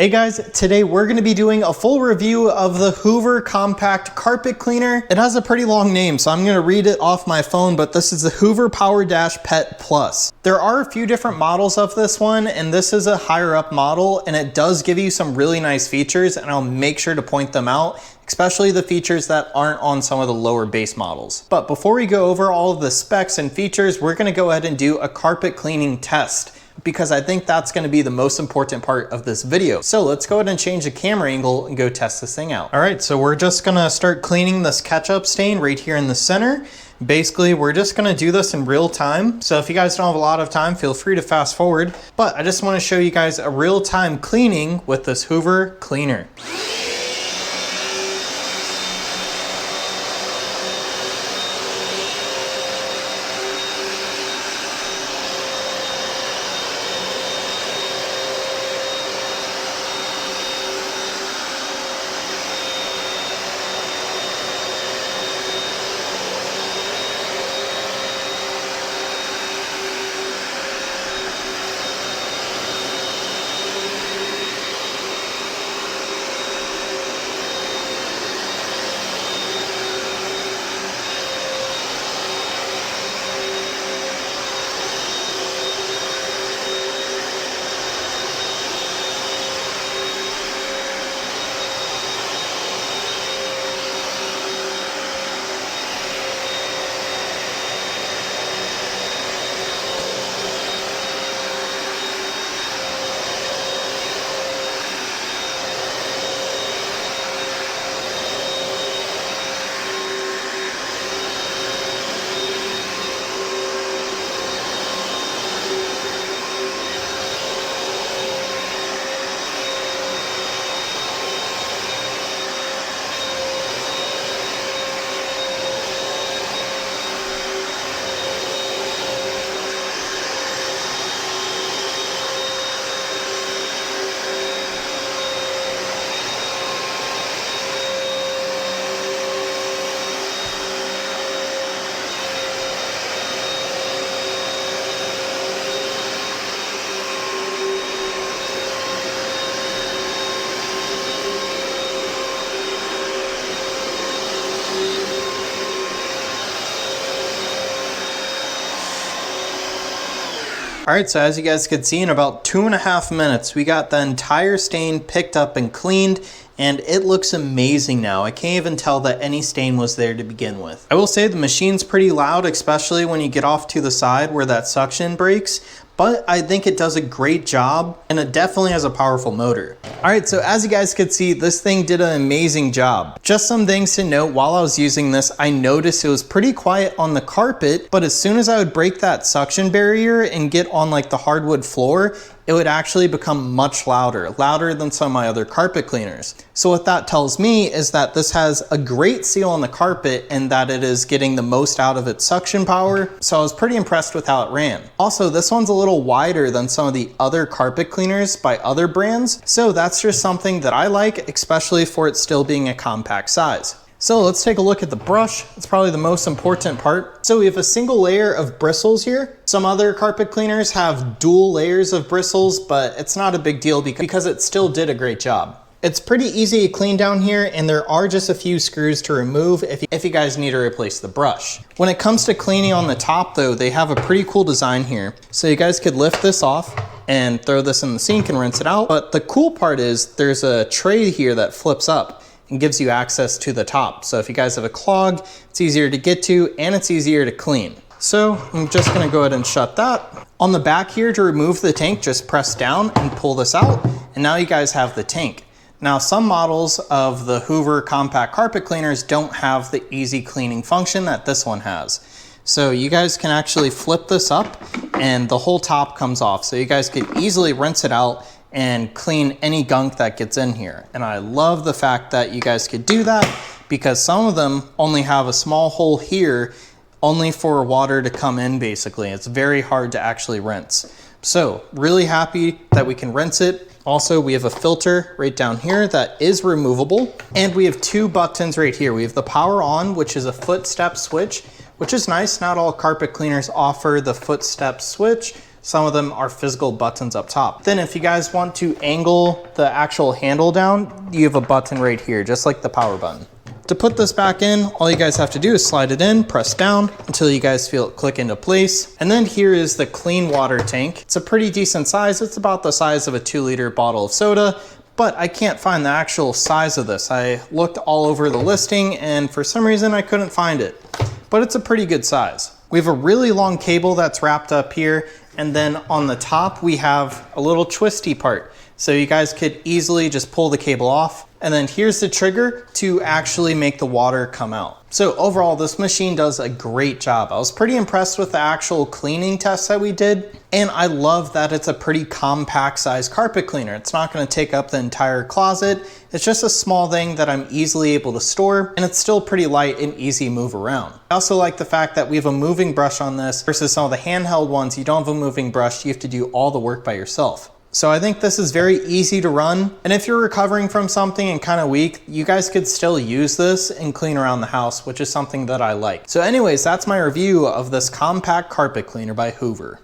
Hey guys, today we're going to be doing a full review of the Hoover Compact Carpet Cleaner. It has a pretty long name, so I'm going to read it off my phone, but this is the Hoover PowerDash Pet Plus. There are a few different models of this one, and this is a higher up model, and it does give you some really nice features, and I'll make sure to point them out, especially the features that aren't on some of the lower base models. But before we go over all of the specs and features, we're going to go ahead and do a carpet cleaning test, because I think that's going to be the most important part of this video. So let's go ahead and change the camera angle and go test this thing out. All right, so we're just going to start cleaning this ketchup stain right here in the center. Basically, we're just going to do this in real time. So if you guys don't have a lot of time, feel free to fast forward. But I just want to show you guys a real time cleaning with this Hoover cleaner. All right, so as you guys could see, in about 2.5 minutes, we got the entire stain picked up and cleaned, and it looks amazing now. I can't even tell that any stain was there to begin with. I will say the machine's pretty loud, especially when you get off to the side where that suction breaks, but I think it does a great job, and it definitely has a powerful motor. All right, so as you guys could see, this thing did an amazing job. Just some things to note while I was using this, I noticed it was pretty quiet on the carpet, but as soon as I would break that suction barrier and get on like the hardwood floor, it would actually become much louder than some of my other carpet cleaners. So what that tells me is that this has a great seal on the carpet and that it is getting the most out of its suction power. So I was pretty impressed with how it ran. Also, this one's a little wider than some of the other carpet cleaners by other brands. So that's just something that I like, especially for it still being a compact size. So let's take a look at the brush. It's probably the most important part. So we have a single layer of bristles here. Some other carpet cleaners have dual layers of bristles, but it's not a big deal because it still did a great job. It's pretty easy to clean down here, and there are just a few screws to remove if you guys need to replace the brush. When it comes to cleaning on the top though, they have a pretty cool design here. So you guys could lift this off and throw this in the sink and rinse it out. But the cool part is there's a tray here that flips up and gives you access to the top. So if you guys have a clog, it's easier to get to and it's easier to clean. So I'm just gonna go ahead and shut that. On the back here, to remove the tank, just press down and pull this out, and now you guys have the tank. Now, some models of the Hoover Compact Carpet Cleaners don't have the easy cleaning function that this one has. So you guys can actually flip this up and the whole top comes off. So you guys could easily rinse it out and clean any gunk that gets in here. And I love the fact that you guys could do that because some of them only have a small hole here only for water to come in basically. It's very hard to actually rinse. So really happy that we can rinse it. Also, we have a filter right down here that is removable. And we have two buttons right here. We have the power on, which is a footstep switch, which is nice. Not all carpet cleaners offer the footstep switch. Some of them are physical buttons up top. Then if you guys want to angle the actual handle down, you have a button right here, just like the power button. To put this back in, all you guys have to do is slide it in, press down until you guys feel it click into place. And then here is the clean water tank. It's a pretty decent size. It's about the size of a 2-liter bottle of soda, but I can't find the actual size of this. I looked all over the listing and for some reason I couldn't find it, but it's a pretty good size. We have a really long cable that's wrapped up here, and then on the top we have a little twisty part. So you guys could easily just pull the cable off. And then here's the trigger to actually make the water come out. So overall, this machine does a great job. I was pretty impressed with the actual cleaning test that we did. And I love that it's a pretty compact size carpet cleaner. It's not gonna take up the entire closet. It's just a small thing that I'm easily able to store, and it's still pretty light and easy to move around. I also like the fact that we have a moving brush on this versus some of the handheld ones. You don't have a moving brush, you have to do all the work by yourself. So I think this is very easy to run. And if you're recovering from something and kind of weak, you guys could still use this and clean around the house, which is something that I like. So anyways, that's my review of this compact carpet cleaner by Hoover.